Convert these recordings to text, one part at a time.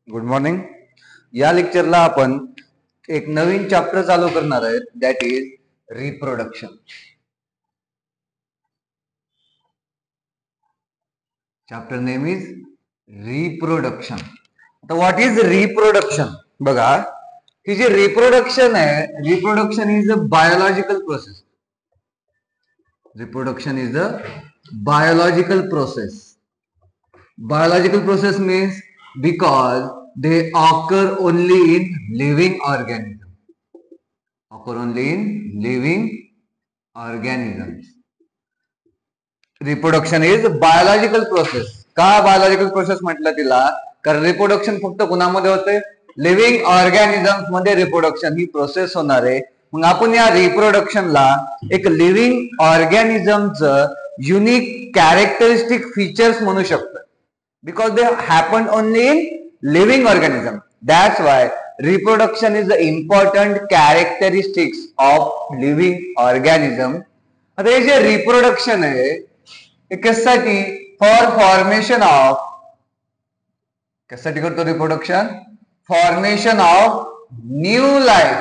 Good morning. या लेक्चरला आपण एक नवीन चॅप्टर चालू करणार आहे, that is reproduction. Chapter name is reproduction. आता व्हॉट इज रिप्रोडक्शन बघा. ही जी रिप्रोडक्शन आहे, reproduction is a biological process. Reproduction is a biological process. Biological process means because they occur only in living organisms. Occur only in living organisms. Reproduction is biological process. का biological process म्हटलं तिला? कारण reproduction फक्त कुणामध्ये होते? Living organisms मध्ये reproduction ही process होणार आहे. मग आपण या रिप्रोडक्शनला एक लिव्हिंग ऑर्गॅनिझमचं युनिक कॅरेक्टरिस्टिक फीचर्स म्हणू शकतो, because they happen only in living organism. That's why reproduction is the important characteristics of living organism. आता हे जे रिप्रोडक्शन आहे हे कशासाठी? फॉर फॉर्मेशन ऑफ, कशासाठी करतो reproduction? Formation of new life.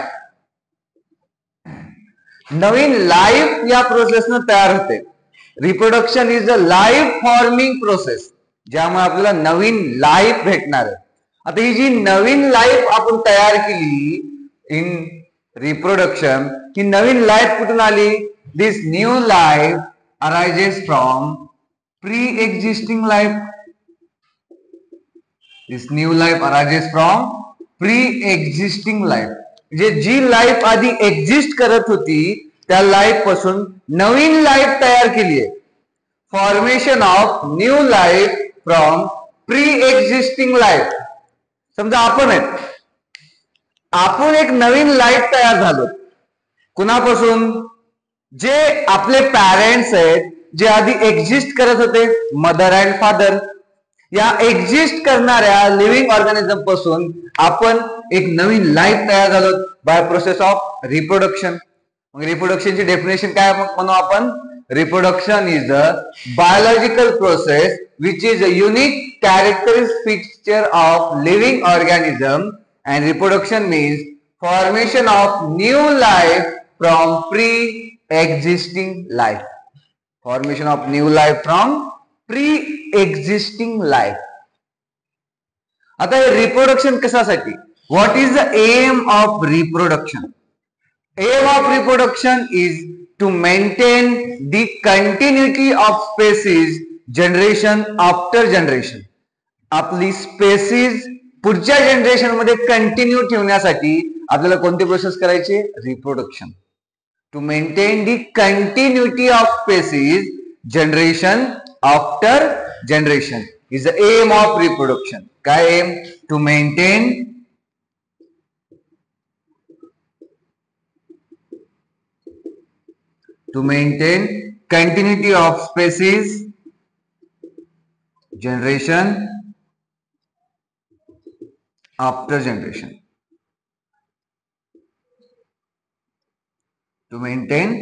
Naveen life या प्रोसेसनं तयार होते. Reproduction is a life forming process, ज्यामुळे आपल्याला नवीन लाईफ भेटणार आहे. आता ही जी नवीन लाईफ आपण तयार केली इन रिप्रोडक्शन, ही नवीन लाईफ कुठून आली? This new life arises from pre existing life. This new life arises from pre existing life. म्हणजे जी लाईफ आधी एक्झिस्ट करत होती त्या लाईफ पासून नवीन लाईफ तयार केली आहे. Formation of new life from pre existing life. समजा आपण एक नवीन लाईफ तयार झालो. कुणापासून? जे आपले पॅरेंट्स आहेत, जे आधी एक्झिस्ट करत होते, मदर अँड फादर. या एक्झिस्ट करणाऱ्या लिव्हिंग ऑर्गॅनिझम पासून आपण एक नवीन लाईफ तयार झालो बाय प्रोसेस ऑफ रिप्रोडक्शन. मग रिप्रोडक्शनची डेफिनेशन काय म्हणू आपण? Reproduction is a biological process which is a unique characteristic feature of living organism, and reproduction means formation of new life from pre-existing life. Formation of new life from pre-existing life. आता हे reproduction कशासाठी? What is the aim of reproduction? Aim of reproduction is to maintain the continuity of species generation after generation. आपली species पुढच्या generation मध्ये continue ठेवण्यासाठी आपल्याला कोणती process करायची? Reproduction. To maintain the continuity of species generation after generation is the aim of reproduction. काय aim? To maintain continuity of species generation after generation. To maintain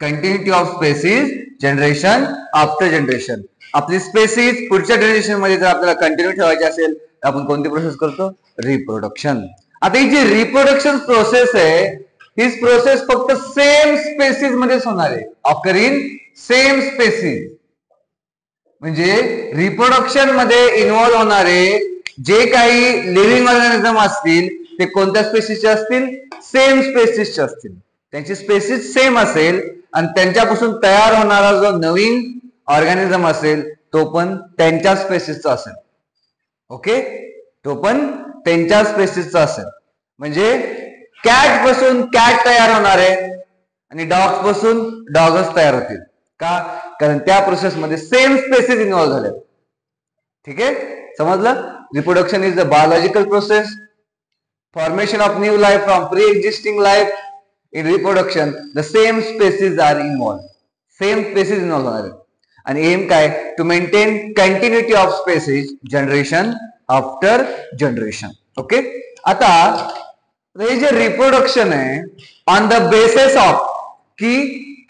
continuity of species generation after generation. आपली species पुढच्या generation मध्ये जर आपल्याला continue ठेवायची असेल तर आपण कोणती प्रोसेस करतो? रिप्रोडक्शन. आता ही जी रिप्रोडक्शन प्रोसेस आहे, ही प्रोसेस फक्त सेम स्पेसीज मध्येच होणार आहे. Occur in same species. म्हणजे रिप्रोडक्शन मध्ये इन्व्हॉल्व होणारे जे काही लिव्हिंग ऑर्गॅनिझम असतील ते कोणत्या स्पेसीसचे असतील? सेम स्पेसीसचे असतील. त्यांची स्पेसीस सेम असेल आणि त्यांच्यापासून तयार होणारा जो नवीन ऑर्गॅनिझम असेल तो पण त्यांच्या स्पेसीसचा असेल. ओके, तो पण त्यांच्या स्पेसीसचा असेल. म्हणजे कॅट पासून कॅट तयार होणार आहे आणि डॉग्स पासून डॉगच तयार होतील. का? कारण त्या प्रोसेस मध्ये सेम स्पेसीज इन्व्हॉल्व झाले. ठीक आहे, समजलं? Reproduction is the biological process. Formation of new life from pre existing life. In reproduction the same species are involve. Same species involve होणार आहे. आणि एम काय? To maintain continuity of species generation after generation. Okay, आता हे जे reproduction आहे on the basis of की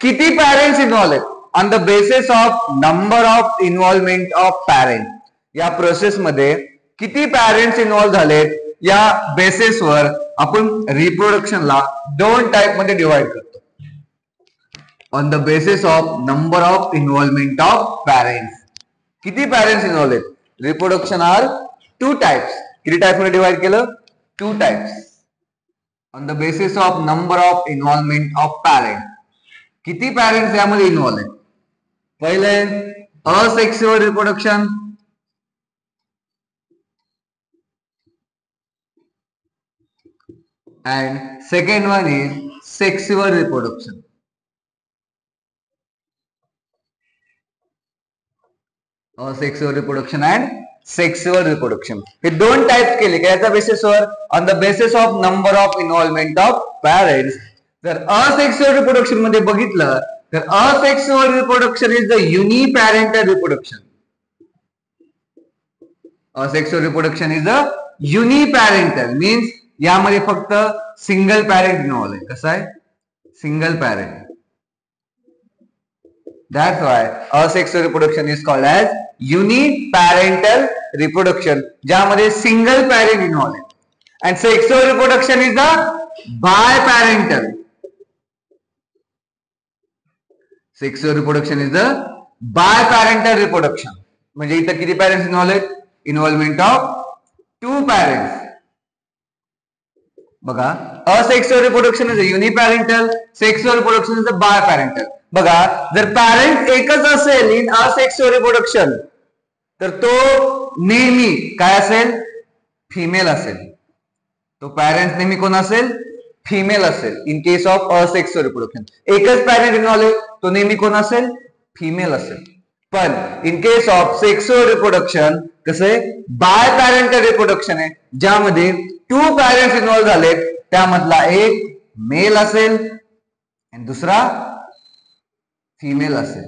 किती पॅरेंट्स इन्व्हॉल्व आहेत, on the basis of number of involvement of parent. या प्रोसेस मध्ये किती पॅरेंट्स इन्व्हॉल्व्ह झालेत या बेसिसवर आपण रिप्रोडक्शनला 2 टाइप मध्ये डिवाइड करतो. On the basis of number of involvement of parents. किती पॅरेंट्स इन्व्हॉल्व आहेत? Reproduction are 2 types. किती टाइप मध्ये डिवाइड केलं? 2 types. On the basis of number of involvement of parent. किती पॅरेंट्स यामध्ये इन्व्हॉल्व आहेत? पहिले asexual reproduction, and second one is sexual reproduction. Sexual reproduction and sexual reproduction. हे 2 types केले का याच्या बेसिसवर on the basis of number of involvement of parents. जर असेक्सुअल रिप्रोडक्शन मध्ये बघितलं तर asexual reproduction is the uniparental reproduction. Asexual reproduction is the uniparental means यामध्ये फक्त सिंगल पॅरेंट इन्व्हॉल्व आहे. कसं आहे? Single parent. That's why asexual reproduction is called as uniparental reproduction, ज्यामध्ये सिंगल पॅरेंट इन्व्हॉल्व आहे. And sexual reproduction is the biparental. Sexual reproduction is the biparental reproduction. म्हणजे इथं किती पॅरेंट्स इन्व्हॉल्व आहेत? Involvement of 2 parents. बघा, asexual reproduction is uniparental, sexual reproduction is biparental. बघा, जर parent एकच असेल इन असेक्सुअल रिप्रोडक्शन तर तो नेहमी काय असेल? फिमेल असेल. तो पॅरेंट नेहमी कोण असेल? फिमेल असेल. In case of asexual reproduction एकच पॅरेंट इन्व्हॉल्व आहे, तो नेहमी कोण असेल? फिमेल असेल. पण in case of sexual reproduction कसं आहे? बायपॅरेंटल रिप्रोडक्शन आहे, ज्यामध्ये 2 पॅरेंट्स इन्व्हॉल्व झालेत. त्यामधला एक मेल असेल आणि दुसरा फिमेल असेल.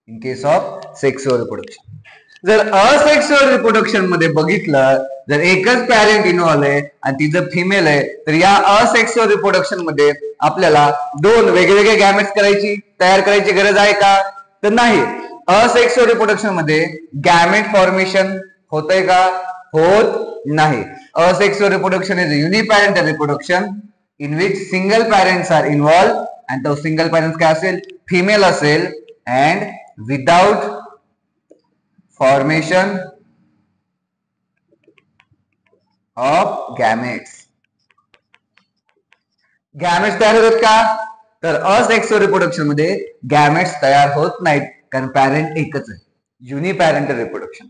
In case of sexual reproduction. जर असेक्सुअल रिप्रोडक्शन मध्ये बघितलं, जर एकच पॅरेंट इन्व्हॉल्व आहे आणि ती जर फिमेल आहे, तर या असेक्सुअल रिप्रोडक्शन मध्ये आपल्याला 2 वेगवेगळे गॅमेट्स तयार करायची गरज आहे का? तर नाही. असेक्सुअल रिप्रोडक्शन मध्ये गॅमेट फॉर्मेशन होतंय का? होत नाही. Asexual reproduction is a uniparental reproduction in which single parents are involved and those single parents काय असेल? Female असेल and without formation of gametes. Gametes तयार होतात का? तर असेक्सुअल रिप्रोडक्शन मध्ये गॅमेट्स तयार होत नाहीत, कारण पॅरेंट एकच आहे. युनिपॅरेंटल रिप्रोडक्शन.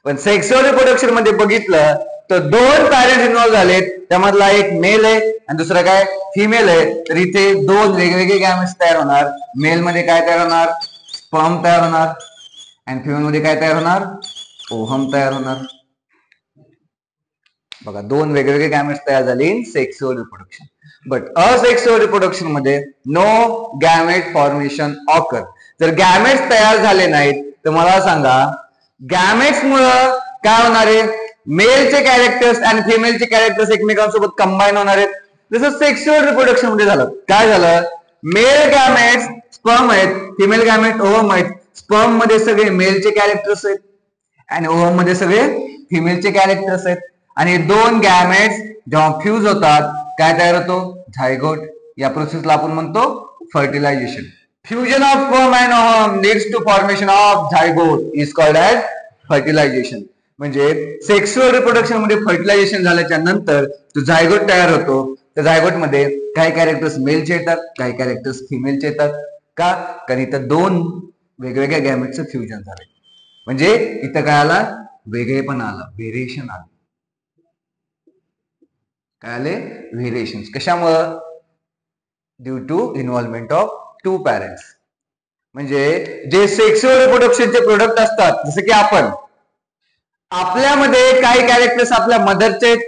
पण सेक्सुअल रिप्रोडक्शन मध्ये बघितलं तर 2 पॅरेंट इन्व्हॉल्व झालेत, त्यामधला एक मेल आहे आणि दुसरा काय? फिमेल आहे. तर इथे 2 वेगवेगळे गॅमेट्स तयार होणार. मेल मध्ये काय तयार होणार? स्पर्म तयार होणार आणि फिमेल मध्ये काय तयार होणार? ओव्हम तयार होणार. बघा, 2 वेगवेगळे गॅमेट्स तयार झाले in sexual reproduction. But asexual reproduction मध्ये नो गॅमेट फॉर्मेशन ऑकर. जर गॅमेट्स तयार झाले नाहीत तर मला सांगा, गॅमेट्स मुळे काय होणार आहे? मेलचे कॅरेक्टर्स आणि फिमेलचे कॅरेक्टर्स एकमेकांसोबत कंबाईन होणार आहेत. जसं सेक्सुअल रिप्रोडक्शन मध्ये झालं. काय झालं? मेल गॅमेट्स स्पर्म आहेत, फिमेल गॅमेट ओव्हम आहेत. स्पर्म मध्ये सगळे मेलचे कॅरेक्टर्स आहेत आणि ओव्हम मध्ये सगळे फिमेलचे कॅरेक्टर्स आहेत. आणि 2 गॅमेट्स जेव्हा फ्यूज होतात काय तयार होतो? झायगोट. या प्रोसेसला आपण म्हणतो fertilisation. Fusion of sperm and ovum leads to formation of zygote is called as fertilisation. म्हणजे सेक्सुअल रिप्रोडक्शन मध्ये फर्टिलायझेशन झाल्याच्या नंतर जो झायगोट तयार होतो, त्या झायगोट मध्ये काही कॅरेक्टर्स मेलचे येतात, काही कॅरेक्टर्स फिमेलचे येतात. का? कारण इथं 2 वेगवेगळ्या गॅमेटचं फ्युजन झालंय. म्हणजे इथं काय आलं? वेगळेपण आलं, व्हेरिएशन आलं. काय आले? व्हेरिएशन. कशामुळं? Due to involvement of 2 parents. म्हणजे जे सेक्सुअल रिप्रोडक्शनचे प्रोडक्ट असतात, जसं की आपल्यामध्ये काही कॅरेक्टर्स आपल्या मदरचे आहेत,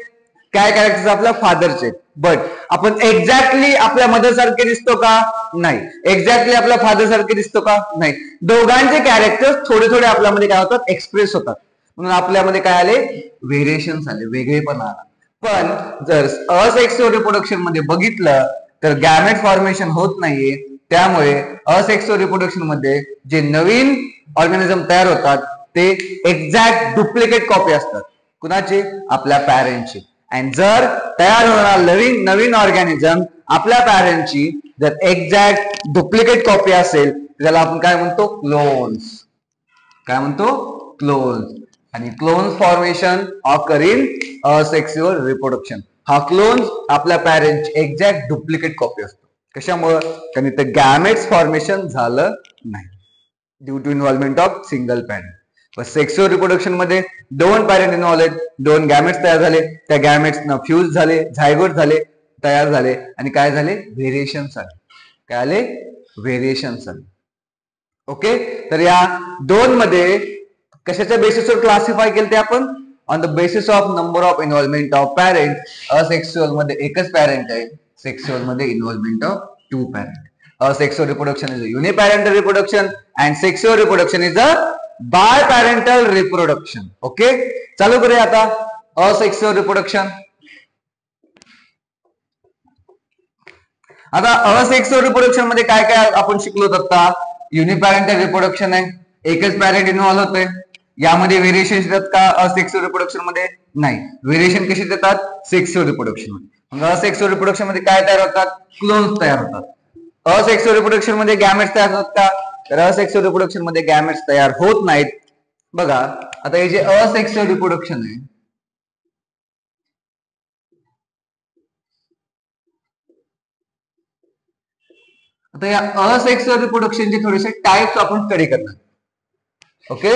काही कॅरेक्टर्स आपल्या फादरचे आहेत. बट आपण एक्झॅक्टली आपल्या मदर सारखे दिसतो का? नाही. एक्झॅक्टली आपल्या फादर सारखे दिसतो का? नाही. दोघांचे कॅरेक्टर्स थोडे थोडे आपल्यामध्ये काय होतात? एक्सप्रेस होतात. म्हणून आपल्यामध्ये काय आले? व्हेरिएशन्स आले, वेगळेपणा आला. पण जर असेक्सुअल रिप्रोडक्शन मध्ये बघितलं तर गॅमेट फॉर्मेशन होत नाहीये. त्यामुळे असेक्सुअल रिप्रोडक्शन मध्ये जे नवीन ऑर्गॅनिझम तयार होतात ते एक्झॅक्ट डुप्लिकेट कॉपी असतात. कुणाची? आपल्या पॅरेंटची. आणि जर तयार होणार नवीन ऑर्गॅनिझम आपल्या पॅरेंटची जर एक्झॅक्ट डुप्लिकेट कॉपी असेल त्याला आपण काय म्हणतो? क्लोन्स. काय म्हणतो? क्लोन्स. आणि clones formation occur in asexual reproduction. हा क्लोन्स आपल्या पॅरेंटची एक्झॅक्ट डुप्लिकेट कॉपी असतो. कशामुळे? कारण इथं गॅमेट्स फॉर्मेशन झालं नाही due to involvement of single parent. Sexual reproduction मध्ये 2 पॅरेंट इन्व्हॉल्व आहेत, 2 गॅमेट्स तयार झाले, त्या गॅमेट्स फ्यूज झाले, झायगोट झाले, तयार झाले आणि काय झाले? व्हेरिएशन्स आले. काय आले? व्हेरिएशन्स आले. ओके. तर या 2 मध्ये कशाच्या बेसिसवर क्लासिफाय केलं ते आपण? On the basis of number of involvement of parent. Asexual मध्ये एकच पॅरेंट आहे, सेक्सुअल मध्ये involvement of 2 parent. Asexual reproduction is a uniparental reproduction and sexual reproduction is a biparental reproduction. Okay. चालू करूया आता asexual reproduction. आता asexual reproduction मध्ये काय काय आपण शिकलो आता? युनिपॅरेंटल रिप्रोडक्शन आहे, एकच पॅरेंट इन्व्हॉल्व होतोय. यामध्ये व्हेरिएशन येतात का asexual reproduction मध्ये? नाही. व्हेरिएशन कशी देतात? सेक्सुअल रिप्रोडक्शन मध्ये. मग asexual reproduction मध्ये काय तयार होतात? क्लोन्स तयार होतात. असेक्सुअल रिप्रोडक्शन मध्ये गॅमेट्स तयार होतात का? तर असेक्सुअल रिप्रोडक्शन मध्ये गॅमेट्स तयार होत नाहीत. बघा आता हे जे असेक्सुअल रिप्रोडक्शन आहे, आता या असेक्सुअल रिप्रोडक्शनचे थोडेसे टाइप्स आपण स्टडी करणार. ओके.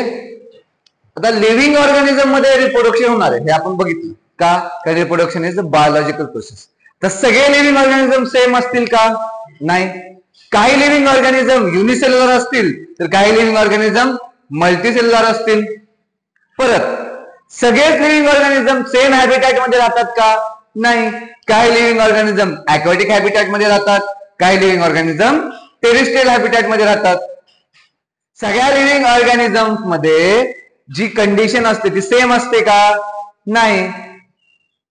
आता लिव्हिंग ऑर्गॅनिझम मध्ये रिप्रोडक्शन होणार आहे हे आपण बघितलं का? Reproduction is a biological process. तर सगळे लिव्हिंग ऑर्गॅनिझम सेम असतील का? नाही. काही लिव्हिंग ऑर्गॅनिझम युनिसेल्युलर असतील तर काही लिव्हिंग ऑर्गॅनिझम मल्टीसेल्युलर असतील. परत सगळेच लिव्हिंग ऑर्गॅनिझम सेम हॅबिटॅट मध्ये राहतात का? नाही. काही लिव्हिंग ऑर्गॅनिझम ॲक्वॅटिक हॅबिटॅट मध्ये राहतात, काही लिव्हिंग ऑर्गॅनिझम टेरेस्ट्रियल हॅबिटॅट मध्ये राहतात. सगळ्या लिव्हिंग ऑर्गॅनिझम मध्ये जी कंडिशन असते ती सेम असते का? नाही.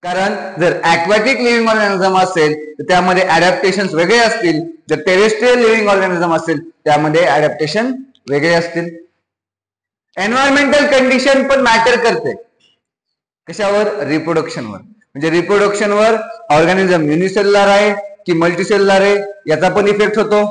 कारण जर ॲक्वॅटिक लिव्हिंग ऑर्गॅनिझम असेल तर त्यामध्ये ऍडॅप्टेशन वेगळे असतील, जर टेरेस्ट्रियल लिव्हिंग ऑर्गॅनिझम असेल त्यामध्ये ऍडॅप्टेशन वेगळे असतील. एन्व्हायरमेंटल कंडिशन पण मॅटर करते. कशावर? रिप्रोडक्शनवर. म्हणजे रिप्रोडक्शनवर ऑर्गॅनिझम युनिसेल्युलर आहे की मल्टीसेल्युलर आहे याचा पण इफेक्ट होतो.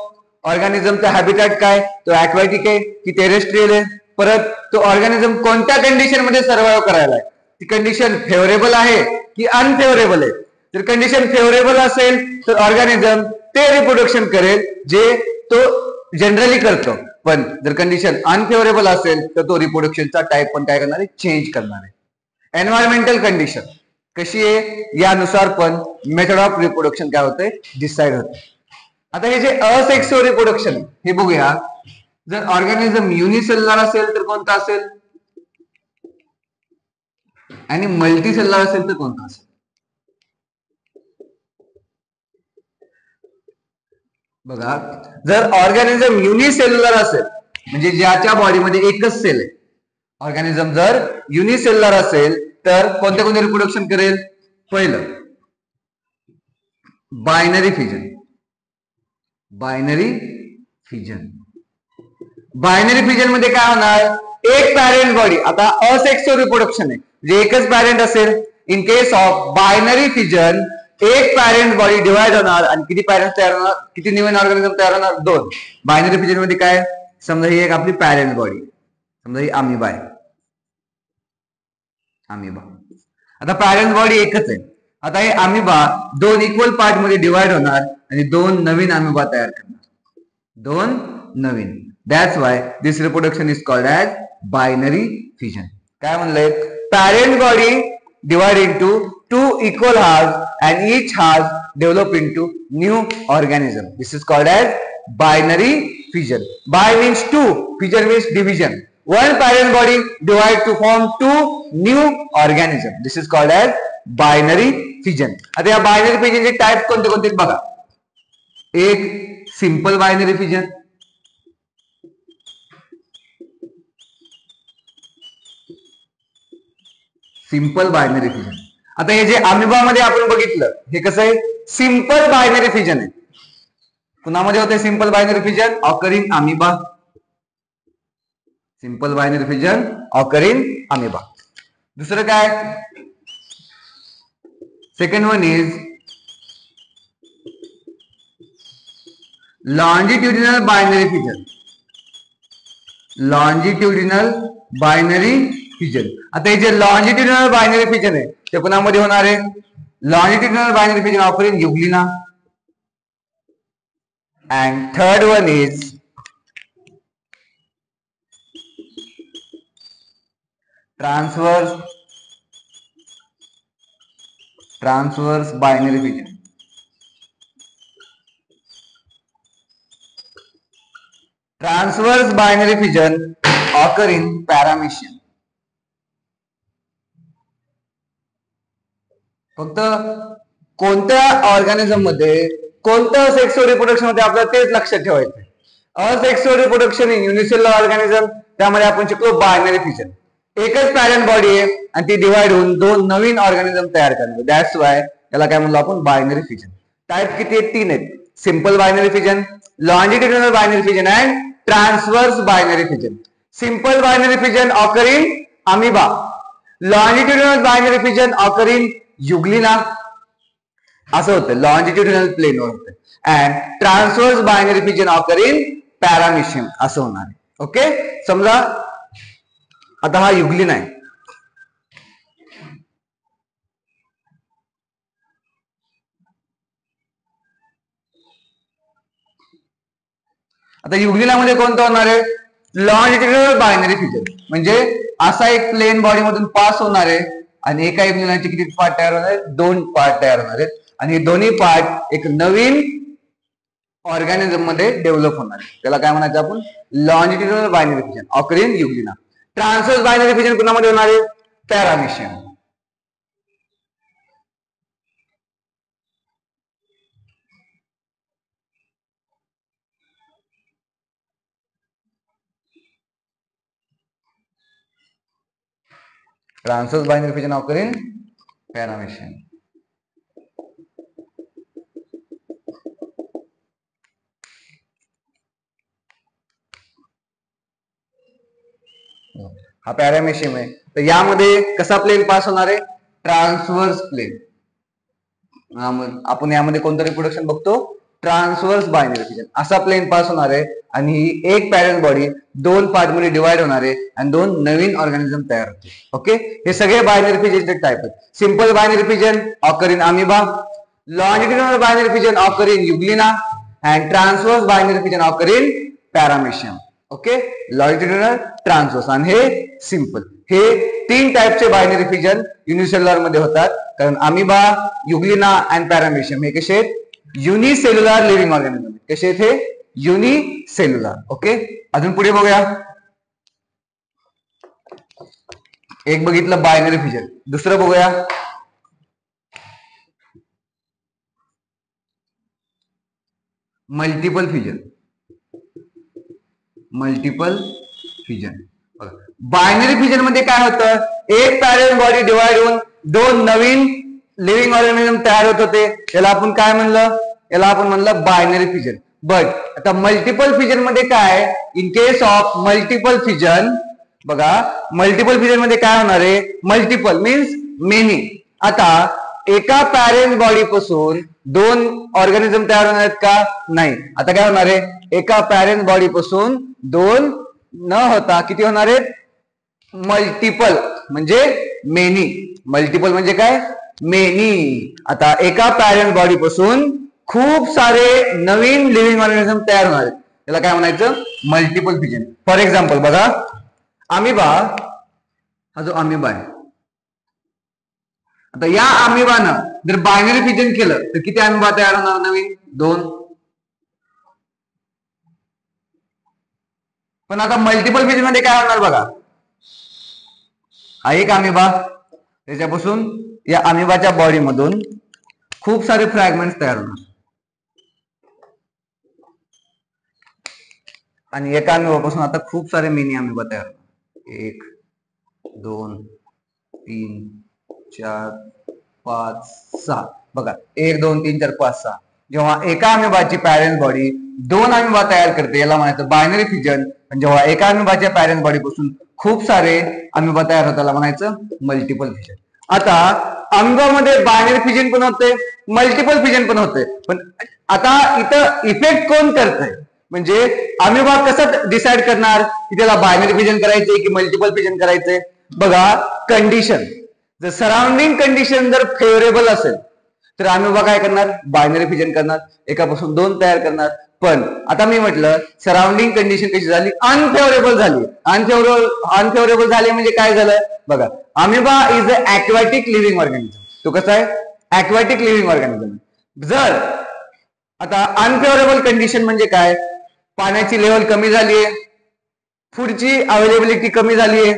ऑर्गॅनिझमचा हॅबिटॅट काय? तो ॲक्वॅटिक आहे की टेरेस्ट्रियल आहे. परत तो ऑर्गॅनिझम कोणत्या कंडिशन मध्ये सर्व्हाइव्ह करायला आहे, ती कंडिशन फेवरेबल आहे की अनफेवरेबल आहे. जर कंडिशन फेवरेबल असेल तर ऑर्गॅनिझम ते रिप्रोडक्शन करेल जे तो जनरली करतो. पण जर कंडिशन अनफेवरेबल असेल तर तो रिप्रोडक्शनचा टाइप पण काय करणार आहे? चेंज करणार आहे. एन्व्हायरमेंटल कंडिशन कशी आहे यानुसार पण मेथड ऑफ रिप्रोडक्शन काय होते? डिसाइड होते. आता हे जे असेक्सुअल रिप्रोडक्शन हे बघूया. जर ऑर्गॅनिझम युनिसेल्युलर असेल तर कोणता असेल आणि मल्टीसेल्युलर असेल तर कोणता असेल? बघा जर ऑर्गॅनिझम युनिसेल्युलर असेल म्हणजे ज्याच्या बॉडीमध्ये एकच सेल आहे, ऑर्गॅनिझम जर युनिसेल्युलर असेल तर कोणते कोणते रिप्रोडक्शन करेल? पहिलं binary fission. Binary fission. Binary fission मध्ये काय होणार? एक पॅरेंट बॉडी. आता असेक्सुअल रिप्रोडक्शन आहे म्हणजे एकच पॅरेंट असेल. In case of binary fission एक पॅरेंट बॉडी डिवाइड होणार आणि किती पॅरेंट तयार होणार? किती नवीन ऑर्गॅनिझम तयार होणार? 2. बायनरी फिजन मध्ये काय? समजा ही एक आपली पॅरेंट बॉडी, समजा ही अमिबा आहे. अमिबा. आता पॅरेंट बॉडी एकच आहे. आता हे अमिबा 2 इक्वल पार्ट मध्ये डिवाइड होणार आणि 2 नवीन अमिबा तयार करणार. 2 नवीन. That's why this reproduction is called as binary fission. काय म्हणलंय? Parent body divide into 2 equal halves and each half develop into new organism. This is called as binary fission. Bi means 2, fission means division. One parent body divide to form 2 new organism. This is called as binary fission. आता या binary fission चे type कोणते कोणते बघा. एक simple binary fission, simple binary fission. आता हे जे अमिबा मध्ये आपण बघितलं हे कसं आहे? सिंपल बायनरी फिजन आहे. कुणामध्ये होते simple binary fission? Occurring amoeba. Simple binary fission occurring amoeba. दुसरं काय, second one is longitudinal binary fission. Longitudinal binary fission. आता हे जे लॉन्जिट्युडिनल बायनरी फिजन आहे ते कोणामध्ये होणार आहे? Longitudinal binary fission offering euglena. And third one is transverse binary fission. Transverse binary fission occur in paramecium. फक्त कोणत्या ऑर्गॅनिझम मध्ये कोणत्या सेक्सुअल रिप्रोडक्शन मध्ये आपल्याला तेच लक्षात ठेवायचं. Asexual reproduction in unicellular organism, त्यामध्ये आपण शिकलो बायनरी फिजन. एकच पॅरेंट बॉडी आहे आणि ती डिवाइड होऊन दोन नवीन ऑर्गॅनिझम तयार करते. दॅट्स वाय त्याला काय म्हणलो आपण? Binary fission. टाइप किती आहेत? 3 आहेत. Simple binary fission, longitudinal binary fission and transverse binary fission. Simple binary fission occur in amoeba. Longitudinal binary fission occur in euglena. असं होतं, लॉन्जिट्युडिनल प्लेनवर होतं. And transverse binary fission occur in paramecium असं होणार आहे. ओके, समजा आता हा युग्लिना आहे. आता युग्लिनामध्ये कोणतं होणार आहे? Longitudinal binary fission. म्हणजे असा एक प्लेन बॉडी मधून पास होणार आहे आणि एका युग्लिनाचे किती पार्ट तयार होणार आहेत? 2 पार्ट तयार होणार आहेत. आणि हे दोन्ही पार्ट एक नवीन ऑर्गॅनिझम मध्ये डेव्हलप होणार आहे. त्याला काय म्हणायचं आपण? Longitudinal binary fission occur in euglena. Transverse binary fission कुणामध्ये होणार आहे? Paramecium. Transverse binary fission occur in paramecium. हा पॅरामेशियम आहे. तर यामध्ये कसा प्लेन पास होणार आहे? Transverse plane. आपण यामध्ये कोणतं रिप्रोडक्शन बघतो? Transverse binary fission. असा प्लेन पास होणार आहे आणि ही एक पॅरेंट बॉडी 2 पार्ट मध्ये डिवाइड होणार आहे आणि 2 नवीन ऑर्गॅनिझम तयार होते. ओके, हे सगळे बायनरी फिजनचे टाइप आहेत. Simple binary fission occur in amoeba, longitudinal binary fission occur in euglena and transverse binary fission occur in paramecium. Okay, longitudinal, transverse आणि हे सिंपल. हे 3 टाइपचे बायनरी फिजन युनिसेल्युलर मध्ये होतात. कारण अमिबा, युग्लिना अँड पॅरामेशियम हे कसे आहेत? Unicellular living organism. कसे आहेत हे? युनिसेल्युलर. ओके, अजून पुढे बघूया. एक बघितलं बायनरी फिजन, दुसरं बघूया multiple fission. Multiple fission. Binary fission मध्ये काय होतं? एक पॅरेंट बॉडी डिवाइड होऊन 2 नवीन लिव्हिंग ऑर्गॅनिझम तयार होत होते. याला आपण काय म्हणलं? याला आपण म्हणलं बायनरी फिजन. बट आता मल्टिपल फिजन मध्ये काय? In case of multiple fission बघा, मल्टिपल फिजन मध्ये काय होणार आहे? Multiple means many. आता एका पॅरेंट बॉडी पासून 2 ऑर्गॅनिझम तयार होणार आहेत का? नाही. आता काय होणार आहे? एका पॅरेंट बॉडी पासून 2 न होता किती होणार आहेत? मल्टिपल म्हणजे मेनी. मल्टिपल म्हणजे काय? मेनी. आता एका पॅरेंट बॉडी पासून खूप सारे नवीन लिव्हिंग ऑर्गॅनिझम तयार होणार आहेत. त्याला काय म्हणायचं? Multiple fission. फॉर एक्झाम्पल बघा, अमिबा हा जो अमिबा आहे, आता या अमिबानं जर बायनरी फिजन केलं तर किती अमिबा तयार होणार? नवीन 2. पण आता मल्टिपल फिजन मध्ये काय होणार बघा, हा एक अमिबा, त्याच्यापासून या अमिबाच्या बॉडी मधून खूप सारे फ्रॅगमेंट्स तयार होणार आणि एका अमिबापासून आता खूप सारे मिनी अमिबा तयार होणार. 1 2 3 4 5 6 बघा, 1 2 3 4 5 6. जेव्हा एका अमिबाची पॅरेंट बॉडी 2 अमिबा तयार करते याला म्हणायचं बायनरी फिजन. आणि जेव्हा एका अमिबाच्या पॅरेंट बॉडी पासून खूप सारे अमिबा तयार होताला म्हणायचं मल्टिपल फिजन. आता अमिबामध्ये बायनरी फिजन पण होते, मल्टिपल फिजन पण होते. पण आता इथं इफेक्ट कोण करतंय, म्हणजे अमिबा कसं डिसाइड करणार की त्याला बायनरी फिजन करायचंय की मल्टिपल फिजन करायचंय. बघा कंडिशन, जर सराउंडिंग कंडिशन जर फेवरेबल असेल तर अमिबा काय करणार, बायनरी फिजन करणार, एकापासून 2 तयार करणार. पण आता मी म्हटलं सराउंडिंग कंडिशन कशी झाली, अनफेवरेबल झाली. अनफेवरेबल झाली म्हणजे काय झालं बघा, amoeba is a aquatic living organism. तो कसा आहे, ॲक्वॅटिक लिव्हिंग ऑर्गॅनिझम. जर आता अनफेवरेबल कंडिशन म्हणजे काय, पाण्याची लेवल कमी झालीये, फूडची अवेलेबिलिटी कमी झालीये.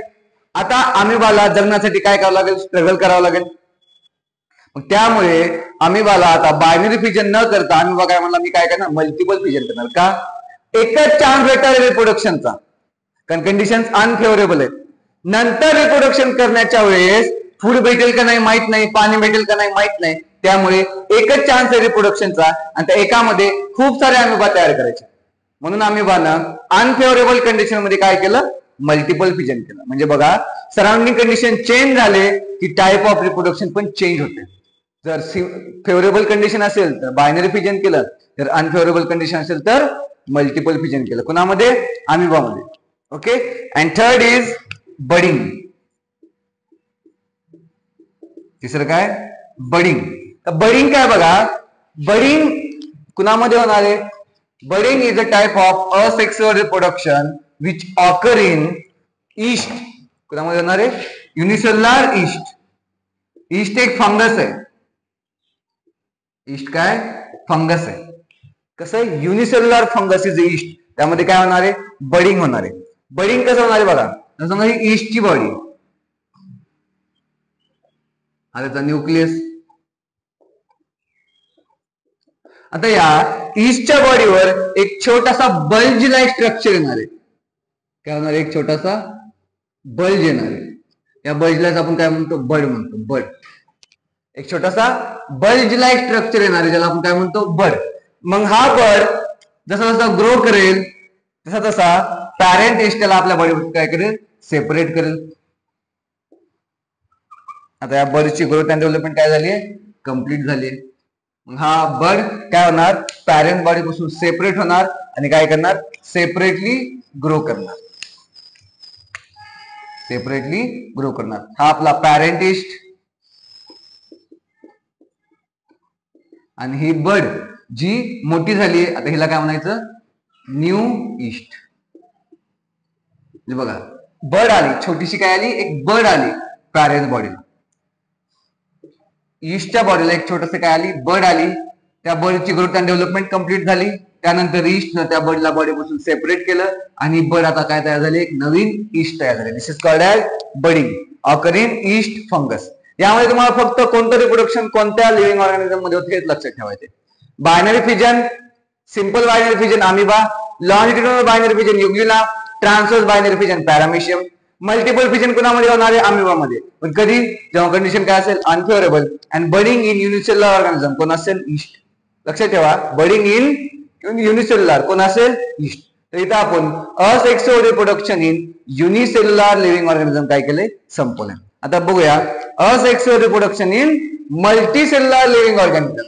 आता अमिबाला जगण्यासाठी काय करावं लागेल, स्ट्रगल करावं लागेल. त्यामुळे अमिबाला आता बायनरी फिजन न करता अमिबा काय म्हणला, मी काय करणार, मल्टिपल फिजन करणार. का, एकच चान्स भेटणार रिप्रोडक्शनचा, कारण कंडिशन्स अनफेवरेबल आहेत. नंतर रिप्रोडक्शन करण्याच्या वेळेस फूड भेटेल का नाही माहित नाही, पाणी भेटेल का नाही माहित नाही. त्यामुळे एकच चान्स आहे रिप्रोडक्शनचा आणि त्या एकामध्ये खूप सारे अमिबा तयार करायचे. म्हणून अमिबानं अनफेवरेबल कंडिशन मध्ये काय केलं, मल्टिपल फिजन केलं. म्हणजे बघा सराउंडिंग कंडिशन चेंज झाले की टाइप ऑफ रिप्रोडक्शन पण चेंज होते. जर फेवरेबल कंडिशन असेल तर बायनरी फिजन केलं, जर अनफेवरेबल कंडिशन असेल तर मल्टिपल फिजन केलं. कोणामध्ये, अमिबामध्ये. Okay. And third is budding. तिसरं काय, बडिंग. बडिंग काय बघा, बडिंग कुणामध्ये होणार आहे, budding is a type of asexual reproduction which occur in yeast. कुणामध्ये होणार आहे, युनिसेल्युलर ईस्ट. ईस्ट एक फंगस आहे. ईस्ट काय, फंगस आहे. कसं आहे, युनिसेल्युलर फंगस इज ईस्ट. त्यामध्ये काय होणार आहे, बडिंग होणार आहे. बडिंग कसं होणार आहे बघा, समजा ही ईस्टची बॉडी, हा त्याचा न्यूक्लियस. आता या ईस्टच्या बॉडीवर एक छोटासा बल्ज लाईक स्ट्रक्चर येणार आहे. काय होणार, एक छोटासा बल्ज येणार आहे. या बल्जलाच आपण काय म्हणतो, बड म्हणतो. बड, एक छोटासा बल्ज लाईक स्ट्रक्चर येणार आहे, ज्याला आपण काय म्हणतो, बड. मग हा बड जसा जसा ग्रो करेल तसा तसा पॅरेंट ईस्ट त्याला आपल्या बॉडीवर काय करेल, सेपरेट करेल. आता या बर्डची ग्रोथ अँड डेव्हलपमेंट काय झाली आहे, कम्प्लीट झाली आहे. हा बर्ड काय होणार, पॅरेंट बॉडी पासून सेपरेट होणार आणि काय करणार, सेपरेटली ग्रो करणार. सेपरेटली ग्रो करणार. हा आपला पॅरेंट ईस्ट आणि ही बर्ड जी मोठी झाली आहे, आता हिला काय म्हणायचं, न्यू ईस्ट. बघा बर्ड आली, छोटीशी काय आली, एक बर्ड आली पॅरेंट बॉडीला. ईस्टच्या बॉडीला एक छोटस काय आली, बर्ड आली. त्या बर्डची ग्रोथ अँड डेव्हलपमेंट कम्प्लीट झाली. त्यानंतर ईस्टनं त्या बर्डला बॉडीपासून सेपरेट केलं आणि बर्ड आता काय तयार झाली, एक नवीन ईस्ट तयार झाली. This is called as budding occurring yeast fungus. यामध्ये तुम्हाला फक्त कोणतं रिप्रोडक्शन कोणत्या लिव्हिंग ऑर्गॅनिझम मध्ये होते हेच लक्षात ठेवायचे. Binary fission, simple binary fission amoeba, longitudinal binary fission euglena, transverse binary fission paramecium. Multiple fission कुणामध्ये होणार आहे, अमिबामध्ये. पण कधी, जेव्हा कंडिशन काय असेल, unfavourable. And budding in unicellular organism कोण असेल, ईस्ट. लक्षात ठेवा, बडिंग इन युनिसेल्युलर कोण असेल, ईस्ट. तर इथं आपण asexual reproduction in unicellular living organism काय केले, संपवले. आता बघूया asexual reproduction in multicellular living organism.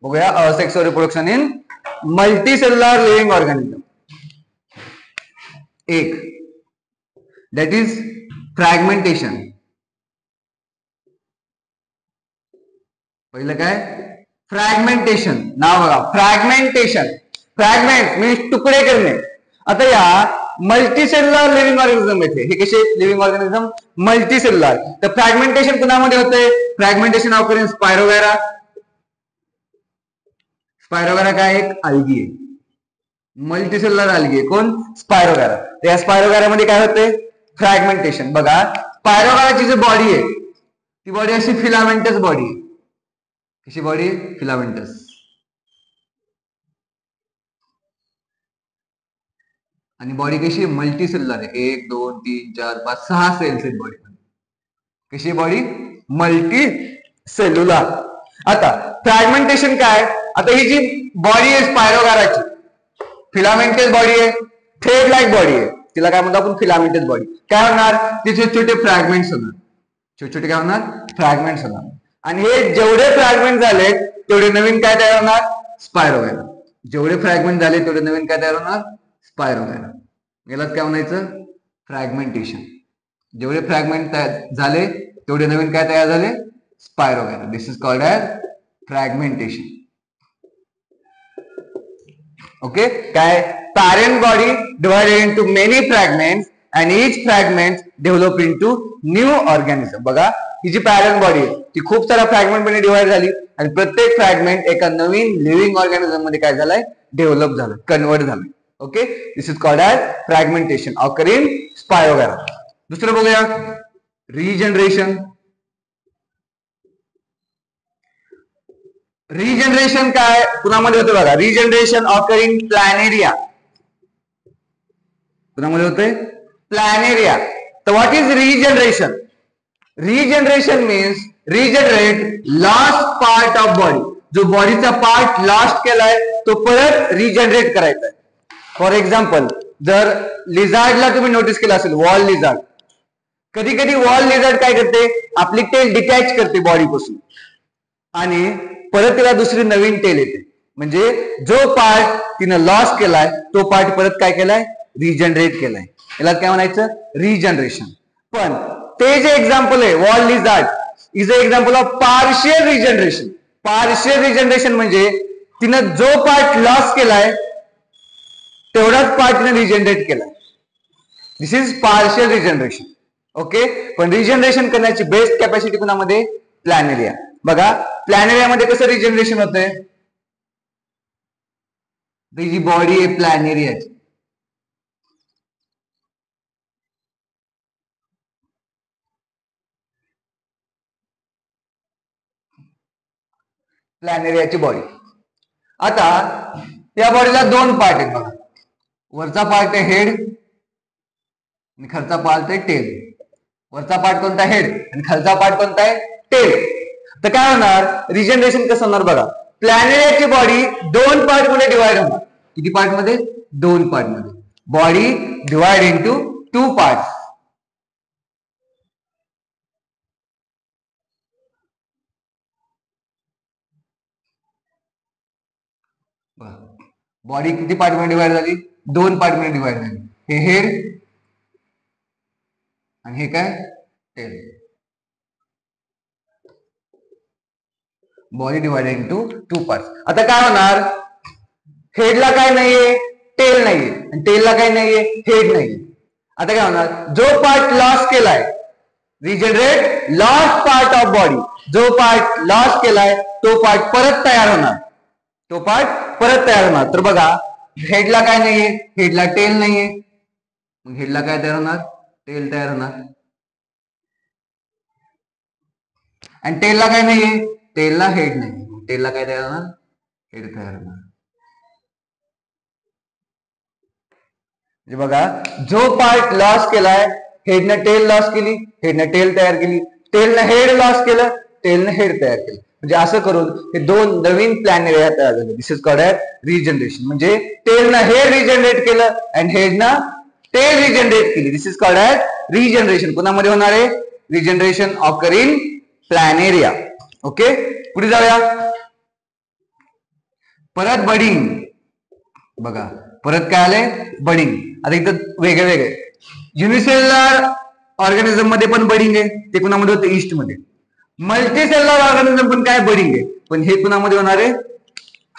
बघूया asexual reproduction in multicellular living organism. एक, दॅट इज फ्रॅगमेंटेशन. पहिलं काय, फ्रॅगमेंटेशन. नाव बघा, फ्रॅगमेंटेशन. फ्रॅगमेंट मीन्स तुकडे करणे. आता या मल्टीसेल्युलर लिव्हिंग ऑर्गॅनिझम येते, हे कसे लिव्हिंग ऑर्गॅनिझम, मल्टीसेल्युलर. तर फ्रॅगमेंटेशन कुणामध्ये होते, फ्रॅगमेंटेशन ऑकर इन स्पायरोगॅरा. स्पायरोगॅरा काय, एक अल्गी आहे, मल्टीसेल्युलर अल्गी आहे. कोण, स्पायरोगॅरा. त्या स्पायरोगॅरामध्ये काय होते, फ्रॅगमेंटेशन. बघा स्पायरोगॅराची जी बॉडी आहे ती बॉडी अशी फिलामेंटस बॉडी आहे. कशी बॉडी, फिलामेंटस. आणि बॉडी कशी, मल्टीसेल्युलर आहे. 1 2 3 4 5 6 सेल्स आहेत बॉडी. कशी बॉडी, मल्टी सेल्युलर. आता फ्रॅगमेंटेशन काय, आता ही जी बॉडी आहे स्पायरोगॅराची, फिलामेंटस बॉडी आहे, थ्रेड लाईक बॉडी आहे, तिला काय म्हणतो आपण फिलामेंटस बॉडी. काय होणार, तिथे छोटे छोटे फ्रॅगमेंट्स होणार, छोटे छोटे काय होणार, फ्रॅगमेंट्स होणार. आणि हे जेवढे फ्रॅगमेंट झाले तेवढे नवीन काय तयार होणार, स्पायरोगायरा. जेवढे फ्रॅगमेंट झाले तेवढे नवीन काय तयार होणार, स्पायरोगायरा. यालाच काय म्हणायचं, फ्रॅगमेंटेशन. जेवढे फ्रॅगमेंट झाले तेवढे नवीन काय तयार झाले, spirogyra. This is called as fragmentation. Okay, काय, parent body divided into many fragments and each fragment develop into new organism. बघा, ही जी पॅरेंट बॉडी आहे ती खूप साऱ्या फ्रॅगमेंट मध्ये डिवाइड झाली आणि प्रत्येक फ्रॅगमेंट एका नवीन लिव्हिंग ऑर्गॅनिझम मध्ये काय झालाय, डेव्हलप झालं, कन्वर्ट झालं. Okay, this is called as fragmentation occur in spirogyra. दुसरं बघूया, रिजनरेशन. रिजनरेशन काय कुणामध्ये होतं बघा, रिजनरेशन ऑकर इन प्लॅनेरिया. कुणामध्ये होते, प्लॅनेरिया. तर what is regeneration? Regeneration means regenerate lost part of body. जो बॉडीचा पार्ट लॉस्ट केलाय तो परत रिजनरेट करायचा आहे. फॉर एक्झाम्पल, जर लिझार्डला तुम्ही नोटीस केलं असेल, वॉल लिझार्ड, कधी कधी वॉल लिझार्ड काय करते, आपली टेल डिटॅच करते बॉडीपासून आणि परत तिला दुसरी नवीन टेल येते. म्हणजे जो पार्ट तिनं लॉस केलाय तो पार्ट परत काय केलाय, रिजनरेट केलाय. याला काय म्हणायचं, रिजनरेशन. पण ते जे एक्झाम्पल आहे, wall lizard is a example of partial regeneration. Partial regeneration म्हणजे तिनं जो पार्ट लॉस केलाय तेवढाच पार्ट तिने रिजनरेट केलाय. दिस इज पार्शियल रिजनरेशन. ओके, पण रिजनरेशन करण्याची बेस्ट कॅपॅसिटी कुणामध्ये, प्लॅनेरिया. बघा, प्लॅनेरियामध्ये कसं रिजनरेशन होतंय, जी बॉडी आहे प्लॅनेरियाची, प्लॅनेरियाची बॉडी. आता या बॉडीला दोन पार्ट आहेत बघा, वरचा पार्ट आहे हेड आणि खालचा पार्ट आहे टेल. वरचा पार्ट कोणता, हेड, आणि खालचा पार्ट कोणता आहे, टेल. तर काय होणार, रिजनरेशन कसं होणार बघा, प्लॅनेरियाची बॉडी दोन पार्ट मध्ये डिवाइड होणार. किती पार्ट मध्ये, दोन पार्ट मध्ये. Body divide into two parts. Body किती पार्ट मध्ये डिवाइड झाली, दोन पार्ट मध्ये डिवाइड झाली. हे हेड आणि हे काय, tail. Body divided into two parts. आता काय होणार, हेडला काय नाहीये, टेल नाहीये, आणि टेलला काय नाहीये, हेड नाहीये. आता काय होणार, जो पार्ट लॉस केलाय, regenerate lost part of body, जो पार्ट लॉस केलाय तो पार्ट परत तयार होणार, तो पार्ट परत तयार होणार. तर बघा, हेडला काय नाहीये, हेडला टेल नाहीये, मग हेडला काय तयार होणार, टेल तयार होणार. आणि टेलला काय नाहीये, टेलला हेड नाही, टेलला काय तयार होणार, हेड तयार होणार. बघा, जो पार्ट लॉस केलाय, हेडनं टेल लॉस केली, हेडनं टेल तयार केली, टेलनं हेड लॉस केलं, टेलनं हेड तयार केलं. म्हणजे असं करून हे दोन नवीन प्लॅनेरिया तयार झाले. दिस इज कॉल्ड ॲज रिजनरेशन. म्हणजे टेलनं हेड रिजनरेट केलं आणि हेडनं टेल रिजनरेट केली. दिस इज कॉल्ड ॲज रिजनरेशन. कोणामध्ये होणार आहे, regeneration occur in planaria. Okay, पुढे जाऊया. परत बडिंग. बघा, परत काय आलंय, बडिंग. आता इथं वेगळे वेगळे युनिसेल्युलर ऑर्गॅनिझम मध्ये पण बडिंग आहे, ते कुणामध्ये होतं, ईस्ट मध्ये. मल्टीसेल्युलर ऑर्गॅनिझम पण काय, बडिंग आहे, पण हे कुणामध्ये होणार आहे,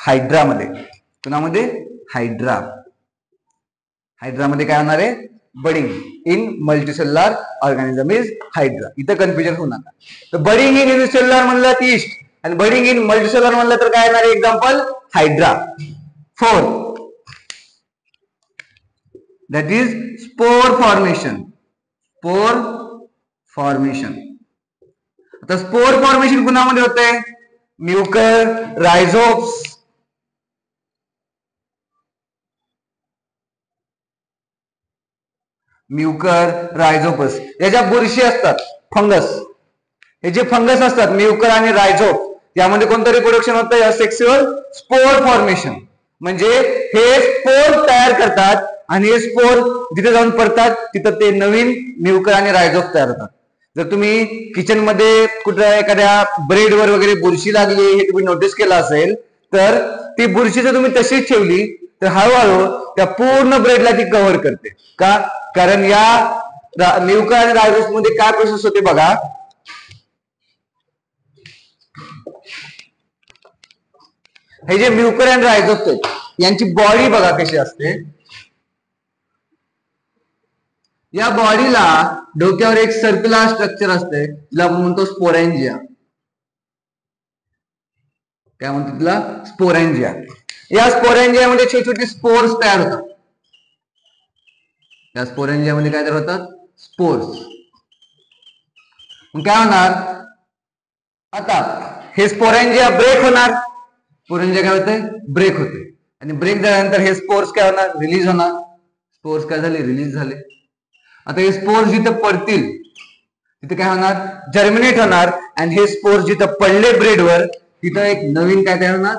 हायड्रामध्ये. कुणामध्ये, हायड्रा. हायड्रामध्ये काय होणार आहे, budding. In multicellular organism is hydra. इथं कन्फ्युजन होऊ नका. तर बडिंग इन युनिसेल्युलर म्हणलं तर ईस्ट, आणि बडिंग इन मल्टीसेल्युलर म्हणलं तर काय येणार आहे, example hydra. 4 that is spore formation. Spore formation. आता स्पोर फॉर्मेशन कुणामध्ये होते, म्युकर, रायझोप्स, म्युकर, रायझोपस. याच्या बुरशी असतात, फंगस. हे जे फंगस असतात म्युकर आणि रायझोप, यामध्ये कोणतं रिप्रोडक्शन होतं, सेक्सुअल स्पोर फॉर्मेशन. म्हणजे हे स्पोर तयार करतात आणि हे स्पोर जिथे जाऊन पडतात तिथं ते नवीन म्युकर आणि रायझोम तयार होतात. जर तुम्ही किचन मध्ये कुठल्या एखाद्या ब्रेडवर वगैरे बुरशी लागली हे तुम्ही नोटीस केलं असेल तर ती बुरशी जर तुम्ही तशीच ठेवली तर हळूहळू त्या पूर्ण ब्रेडला ती कव्हर करते. का? कारण या म्युकर आणि रायझोम मध्ये काय प्रोसेस होते बघा. हे जे म्युकर आणि रायझोम यांची बॉडी बघा कशी असते. या बॉडीला डोक्यावर एक सर्क्युलर स्ट्रक्चर असते तिला आपण म्हणतो स्पोरेंजिया. काय म्हणतो तिला? स्पोरेंजिया. या स्पोरेंजियामध्ये छोटे छोटे स्पोर्स तयार होतात. या स्पोरेंजियामध्ये काय तयार होतात? स्पोर्स. मग काय होणार? आता हे स्पोरेंजिया ब्रेक होणार. स्पोरेंजिया काय होते? ब्रेक होते. आणि ब्रेक झाल्यानंतर हे स्पोर्स काय होणार? रिलीज होणार. स्पोर्स काय झाले? रिलीज झाले. आता हे स्पोर्स जिथं पडतील तिथे काय होणार? जर्मिनेट होणार. आणि हे स्पोर्स जिथं पडले ब्रेडवर तिथं एक नवीन काय तयार होणार?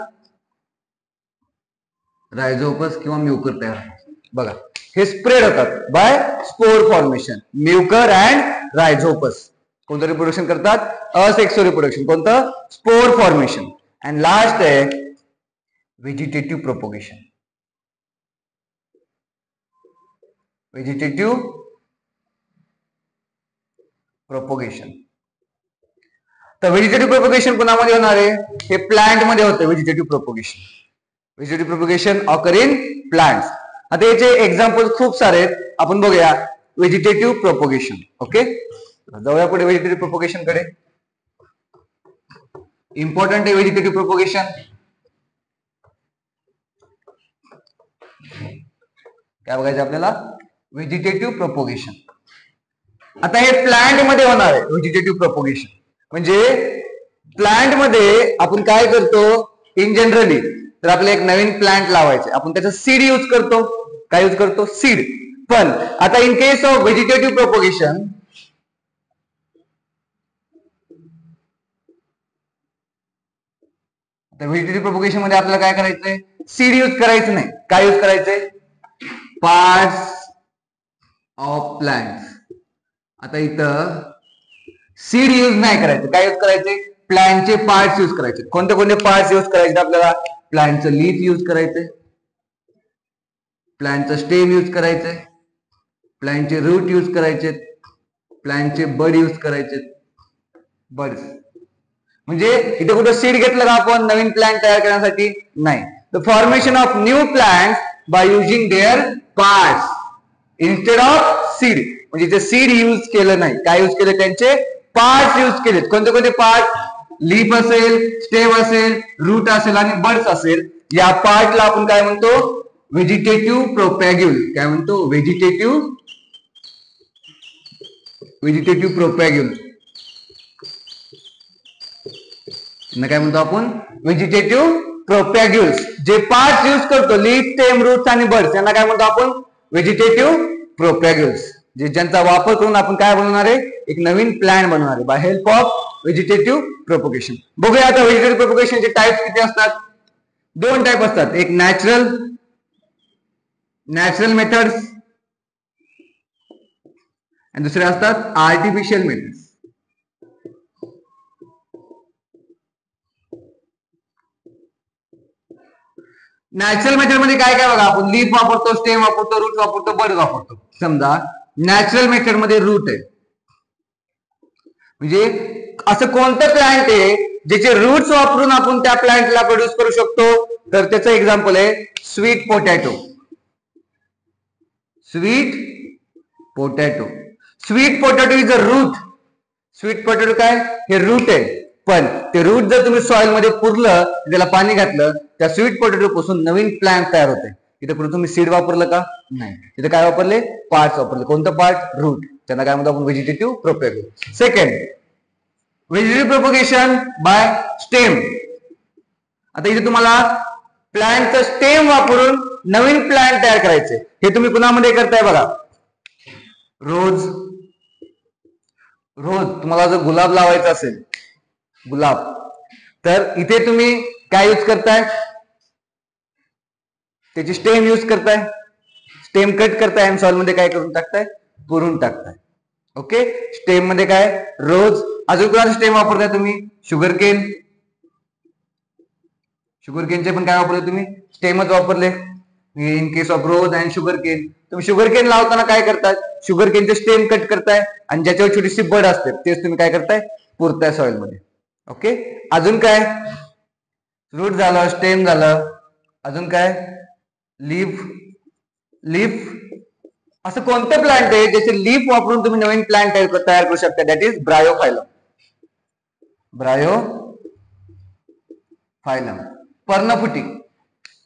रायझोपस किंवा म्युकर तयार होणार. बघा हे स्प्रेड होतात by spore formation. Mucor and rhizopus कोणतं रिप्रोडक्शन करतात? Asexual reproduction. कोणतं? Spore formation. अँड लास्ट आहे व्हेजिटेटिव्ह प्रोपोगेशन. Vegetative propagation. तर व्हेजिटेटिव्ह प्रोपोगेशन कोणामध्ये होणार आहे? हे प्लांट मध्ये होतं vegetative propagation. Vegetative propagation occur in plants. आता याचे एक्झाम्पल खूप सारे आहेत. आपण बघूया व्हेजिटेटिव्ह प्रोपोगेशन. ओके जाऊया पुढे व्हेजिटेटिव्ह प्रोपोगेशन कडे. इम्पॉर्टंट आहे व्हेजिटेटिव्ह प्रोपोगेशन. काय बघायचं आपल्याला? Vegetative propagation. आता हे प्लांट मध्ये होणार आहे व्हेजिटेटिव्ह प्रोपोगेशन. म्हणजे प्लांट मध्ये आपण काय करतो? इन जनरली तर आपल्याला एक नवीन प्लांट लावायचे आपण त्याचं सीड यूज करतो. काय यूज करतो? सीड. पण आता in case of vegetative propagation vegetative propagation मध्ये आपल्याला काय करायचंय? सीड यूज करायचं नाही. काय यूज करायचंय? Parts of plants. आता इथं सीड यूज नाही करायचं. काय यूज करायचे? प्लांटचे पार्ट्स यूज करायचे. कोणते कोणते पार्ट्स यूज करायचे आपल्याला? प्लांटचं लीफ यूज करायचंय, प्लांटचं स्टेम यूज करायचंय, प्लांटचे रूट यूज करायचे, प्लांटचे बड यूज करायचे. बड्स म्हणजे इथे कुठं सीड घेतलं का आपण नवीन प्लांट तयार करण्यासाठी? नाही. The formation of new plant by using their parts instead of seed. म्हणजे इथे सीड यूज केलं नाही. काय यूज केले? त्यांचे पार्ट्स यूज केलेत. कोणते कोणते पार्ट? लीफ असेल, स्टेम असेल, रूट असेल आणि बड्स असेल. या पार्टला आपण काय म्हणतो? व्हेजिटेटिव्ह प्रोपॅग्युल. काय म्हणतो? व्हेजिटेटिव्ह प्रोपॅग्युल. काय म्हणतो आपण? व्हेजिटेटिव्ह प्रोपॅग्युल्स. जे पार्ट्स यूज करतो लीफ, स्टेम, रूट्स आणि बड्स यांना काय म्हणतो आपण? व्हेजिटेटिव्ह प्रोपॅग्युल्स. जे ज्यांचा वापर करून आपण काय बनवणार आहे? एक नवीन प्लांट बनवणार आहे by help of vegetative propagation. बघूया आता व्हेजिटेटिव्ह प्रोपगेशनचे टाइप्स किती असतात? दोन टाइप असतात. एक नॅचरल मेथड्स आणि दुसरे असतात आर्टिफिशियल मेथड्स. नॅचरल मेथड मध्ये काय काय बघा, आपण लीफ वापरतो, स्टेम वापरतो, रूट वापरतो, बड वापरतो. समजा नॅचरल मेथड मध्ये रूट आहे, म्हणजे असं कोणतं प्लांट आहे ज्याचे रूट्स वापरून आपण त्या प्लांटला प्रोड्यूस करू शकतो? तर त्याचं एक्झाम्पल आहे sweet potato. Sweet potato is a route. Sweet potato काय? हे रूट आहे. पण ते रूट जर तुम्ही सॉइल मध्ये पुरलं, त्याला पाणी घातलं, त्या स्वीट पोटॅटो पासून नवीन प्लांट तयार होते. इथे कुठे तुम्ही सीड वापरलं का? नाही. इथे काय वापरले? पार्ट्स वापरले. कोणतं पार्ट? रूट. त्यांना काय म्हणतो आपण? Vegetative propagation. Second, vegetative propagation by stem. आता इथे तुम्हाला प्लांटचं स्टेम वापरून नवीन प्लांट तयार करायचे. हे तुम्ही कुणामध्ये करताय बघा? रोज तुम्हाला जर गुलाब लावायचा असेल, गुलाब, तर इथे तुम्ही काय यूज करताय? त्याची स्टेम यूज करताय, स्टेम कट करताय आणि सॉइल मध्ये काय करून टाकताय, पुरून टाकताय. ओके, स्टेम मध्ये काय रोज. अजून कोणाचं स्टेम वापरताय तुम्ही, शुगर केन. शुगर केनचे पण काय वापरले तुम्ही, स्टेमच वापरले. In case of rose and sugar केन. तुम्ही शुगर केन लावताना काय करताय, शुगर केनचे स्टेम कट करताय आणि ज्याच्यावर छोटीशी बड असते तेच तुम्ही काय करताय, पुरताय सॉइल मध्ये. ओके, अजून काय, रूट झालं, स्टेम झालं, अजून काय, लीफ. लीफ असं कोणतं प्लांट आहे ज्याचे लीफ वापरून तुम्ही नवीन प्लांट तयार करू शकता, दॅट इज ब्रायोफायलम. ब्रायोफायलम पर्णफुटी.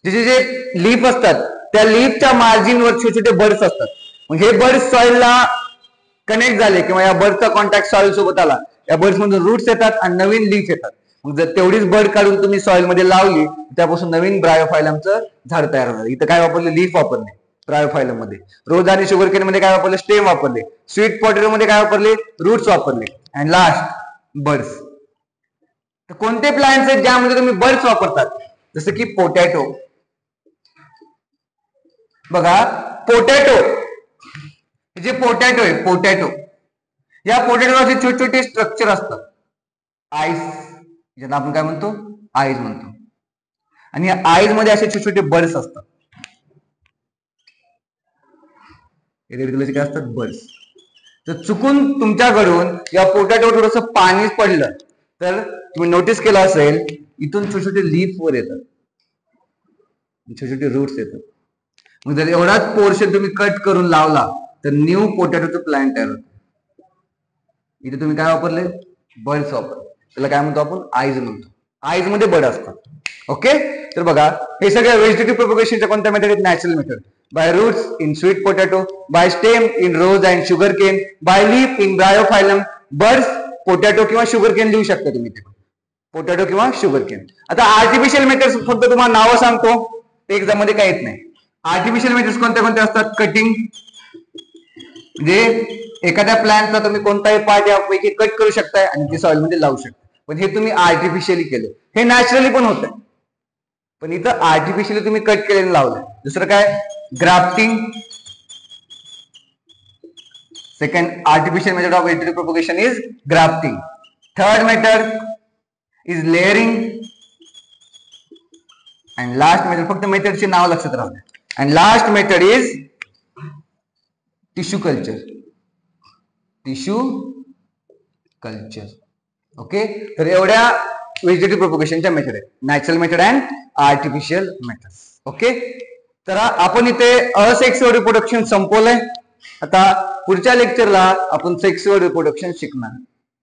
जे जे लीफ असतात त्या लीफच्या मार्जिनवर छोटे छोटे बर्ड्स असतात. मग हे बर्ड्स सॉइलला कनेक्ट झाले किंवा या बर्डचा कॉन्टॅक्ट सॉइल सोबत आला, या बर्ड्स मधून रूट्स येतात आणि नवीन लीफ येतात. मग जर तेवढीच बर्ड काढून तुम्ही सॉइल मध्ये लावली त्यापासून नवीन ब्रायोफायलमचं झाड तयार होणार. इथं काय वापरले, लीफ वापरले ब्रायोफायलम मध्ये. रोज आणि शुगर केन मध्ये काय वापरले, स्टेम वापरले. स्वीट पोटॅटो मध्ये काय वापरले, रूट्स वापरले. And last birds. तर कोणते प्लांट्स आहेत ज्यामध्ये तुम्ही बर्ड्स वापरतात, जसं की पोटॅटो. बघा पोटॅटो, जे पोटॅटो आहे, पोटॅटो, या पोटॅटो असे छोटे छोटे स्ट्रक्चर असतात, आईज, ज्याला आपण काय म्हणतो, आईज म्हणतो. आणि या आईज मध्ये असे छोटे छोटे बर्ड्स असतात. रेड कलरचे काय असतात, बर्ड्स. तर चुकून तुमच्याकडून या पोटॅटोवर थोडंसं पाणी पडलं तर तुम्ही नोटीस केलं असेल, इथून छोटे छोटे लीफ वर येतात, छोटे छोटे रूट्स येतात. मग जर एवढाच पोर्शन तुम्ही कट करून लावला तर न्यू पोटॅटोचं प्लांट तयार होतं. इथे तुम्ही काय वापरले, बर्ड्स वापरले. त्याला काय म्हणतो आपण, आईज म्हणतो. आईज मध्ये बर्ड असतात. ओके, तर बघा हे सगळ्या व्हेजिटेटिव्ह प्रोपगेशनच्या कोणत्या मेथड आहेत, natural method. By roots in sweet potato, by stem in rose and sugar cane, by leaf in bryophyllum. Birds, potato किंवा शुगर केन लिहू शकता तुम्ही, पोटॅटो किंवा शुगर केन. आता आर्टिफिशियल मेथड्स फक्त तुम्हाला नावं सांगतो, ते एक्झाम मध्ये काय येत नाही. आर्टिफिशियल मेथड्स कोणत्या कोणत्या असतात, कटिंग, म्हणजे एखाद्या प्लांटचा तुम्ही कोणताही पार्ट यापैकी कट करू शकताय आणि ते सॉइल मध्ये लावू शकता. पण हे तुम्ही आर्टिफिशियली केलं. हे नॅचरली पण होत आहे, पण इथं आर्टिफिशियली तुम्ही कट केलेलं लावलंय. दुसरं काय, grafting. Second artificial method of vegetative propagation is grafting. Third method is layering. And last method, फक्त मेथडचे नाव लक्षात राहू द्या. And last method is tissue culture. Tissue culture. Okay, तर एवढ्या व्हेजिटेटिव्ह प्रोपगेशनच्या मेथड आहेत, natural method and artificial methods. Okay, तर आपण इथे असेक्सुअल रिप्रोडक्शन संपवलंय. आता पुढच्या लेक्चरला आपण सेक्सुअल रिप्रोडक्शन शिकणार.